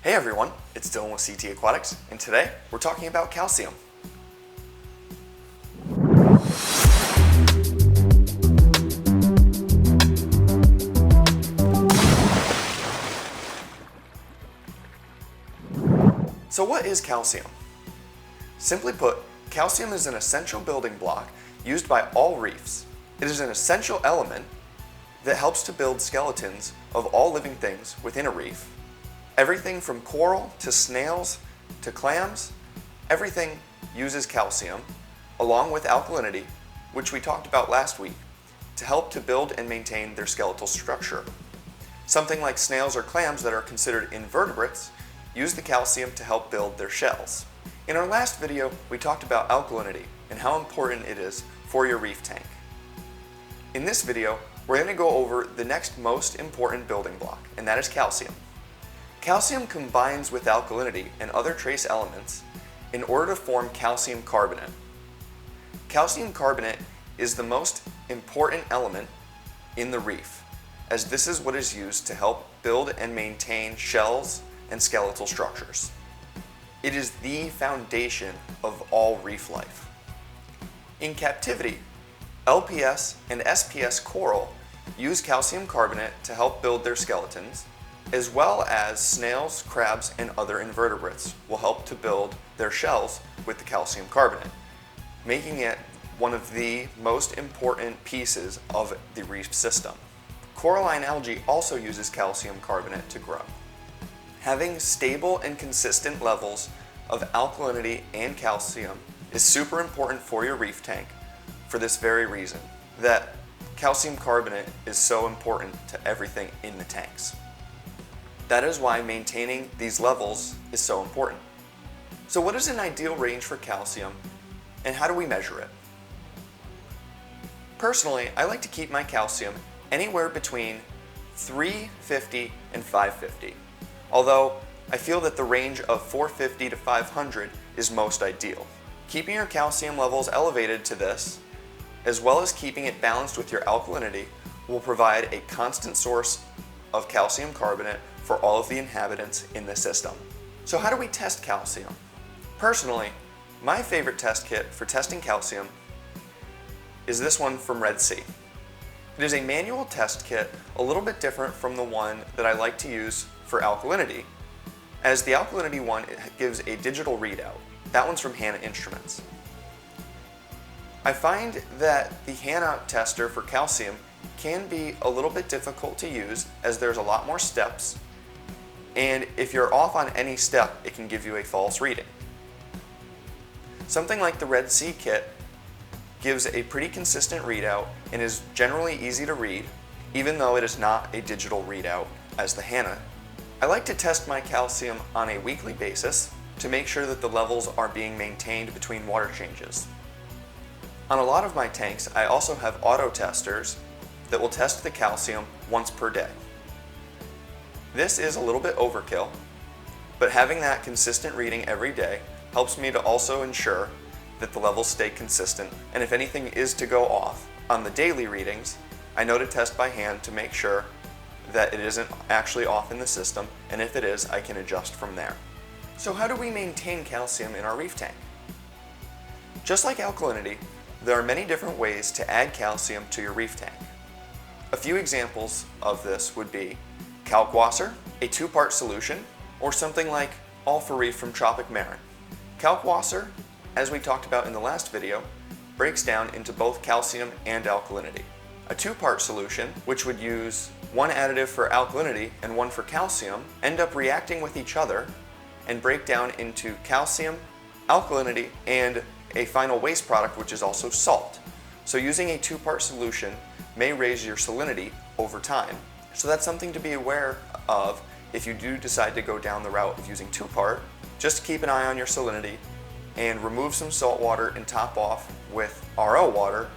Hey everyone, it's Dylan with SeaTee Aquatics, and today we're talking about calcium. So what is calcium? Simply put, calcium is an essential building block used by all reefs. It is an essential element that helps to build skeletons of all living things within a reef. Everything from coral to snails to clams, everything uses calcium along with alkalinity, which we talked about last week, to help to build and maintain their skeletal structure. Something like snails or clams that are considered invertebrates use the calcium to help build their shells. In our last video, we talked about alkalinity and how important it is for your reef tank. In this video, we're going to go over the next most important building block, and that is calcium. Calcium combines with alkalinity and other trace elements in order to form calcium carbonate. Calcium carbonate is the most important element in the reef, as this is what is used to help build and maintain shells and skeletal structures. It is the foundation of all reef life. In captivity, LPS and SPS coral use calcium carbonate to help build their skeletons, as well as snails, crabs, and other invertebrates will help to build their shells with the calcium carbonate, making it one of the most important pieces of the reef system. Coralline algae also uses calcium carbonate to grow. Having stable and consistent levels of alkalinity and calcium is super important for your reef tank for this very reason, that calcium carbonate is so important to everything in the tanks. That is why maintaining these levels is so important. So what is an ideal range for calcium, and how do we measure it? Personally, I like to keep my calcium anywhere between 350 and 550. Although I feel that the range of 450 to 500 is most ideal. Keeping your calcium levels elevated to this, as well as keeping it balanced with your alkalinity, will provide a constant source of calcium carbonate for all of the inhabitants in the system. So how do we test calcium? Personally, my favorite test kit for testing calcium is this one from Red Sea. It is a manual test kit, a little bit different from the one that I like to use for alkalinity, as the alkalinity one gives a digital readout. That one's from Hanna Instruments. I find that the Hanna tester for calcium can be a little bit difficult to use, as there's a lot more steps, and if you're off on any step, it can give you a false reading. Something like the Red Sea kit gives a pretty consistent readout and is generally easy to read, even though it is not a digital readout as the Hanna. I like to test my calcium on a weekly basis to make sure that the levels are being maintained between water changes. On a lot of my tanks, I also have auto testers that will test the calcium once per day. This is a little bit overkill, but having that consistent reading every day helps me to also ensure that the levels stay consistent, and if anything is to go off on the daily readings, I know to test by hand to make sure that it isn't actually off in the system, and if it is, I can adjust from there. So how do we maintain calcium in our reef tank? Just like alkalinity, there are many different ways to add calcium to your reef tank. A few examples of this would be kalkwasser, a 2-part solution, or something like All-for-Reef from Tropic Marin. Kalkwasser, as we talked about in the last video, breaks down into both calcium and alkalinity. A 2-part solution, which would use one additive for alkalinity and one for calcium, end up reacting with each other and break down into calcium, alkalinity, and a final waste product, which is also salt. So using a 2-part solution may raise your salinity over time. So that's something to be aware of if you do decide to go down the route of using 2-part. Just keep an eye on your salinity and remove some salt water and top off with RO water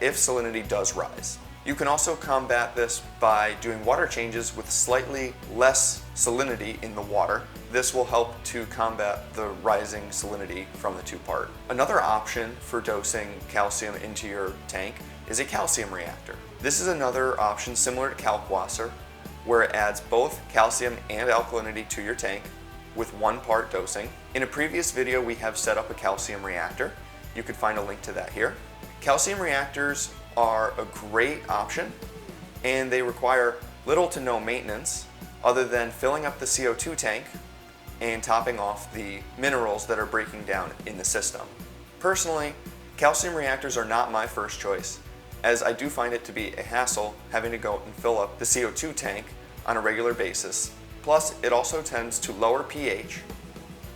if salinity does rise. You can also combat this by doing water changes with slightly less salinity in the water. This will help to combat the rising salinity from the 2-part. Another option for dosing calcium into your tank is a calcium reactor. This is another option similar to kalkwasser, where it adds both calcium and alkalinity to your tank with 1 part dosing. In a previous video, we have set up a calcium reactor. You could find a link to that here. Calcium reactors are a great option, and they require little to no maintenance other than filling up the CO2 tank and topping off the minerals that are breaking down in the system. Personally, calcium reactors are not my first choice, as I do find it to be a hassle having to go and fill up the CO2 tank on a regular basis. Plus, it also tends to lower pH,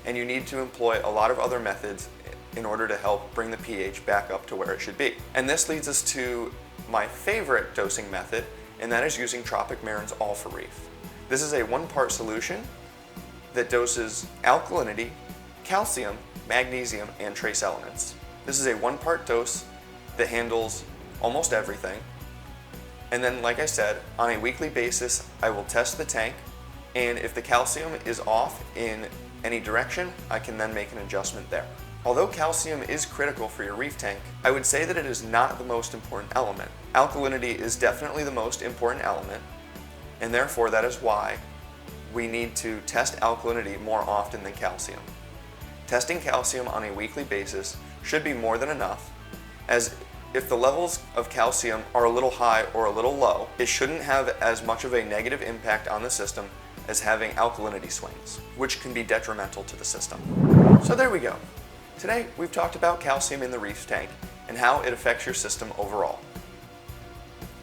and you need to employ a lot of other methods in order to help bring the pH back up to where it should be. And this leads us to my favorite dosing method, and that is using Tropic Marin's Alpha Reef. This is a 1-part solution that doses alkalinity, calcium, magnesium, and trace elements. This is a 1-part dose that handles almost everything. And then, like I said, on a weekly basis, I will test the tank, and if the calcium is off in any direction, I can then make an adjustment there. Although calcium is critical for your reef tank, I would say that it is not the most important element. Alkalinity is definitely the most important element, and therefore that is why we need to test alkalinity more often than calcium. Testing calcium on a weekly basis should be more than enough, as if the levels of calcium are a little high or a little low, it shouldn't have as much of a negative impact on the system as having alkalinity swings, which can be detrimental to the system. So there we go. Today, we've talked about calcium in the reef tank and how it affects your system overall.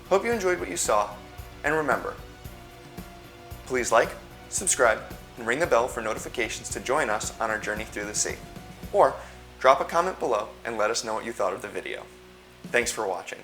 Hope you enjoyed what you saw, and remember, please like, subscribe, and ring the bell for notifications to join us on our journey through the sea. Or drop a comment below and let us know what you thought of the video. Thanks for watching.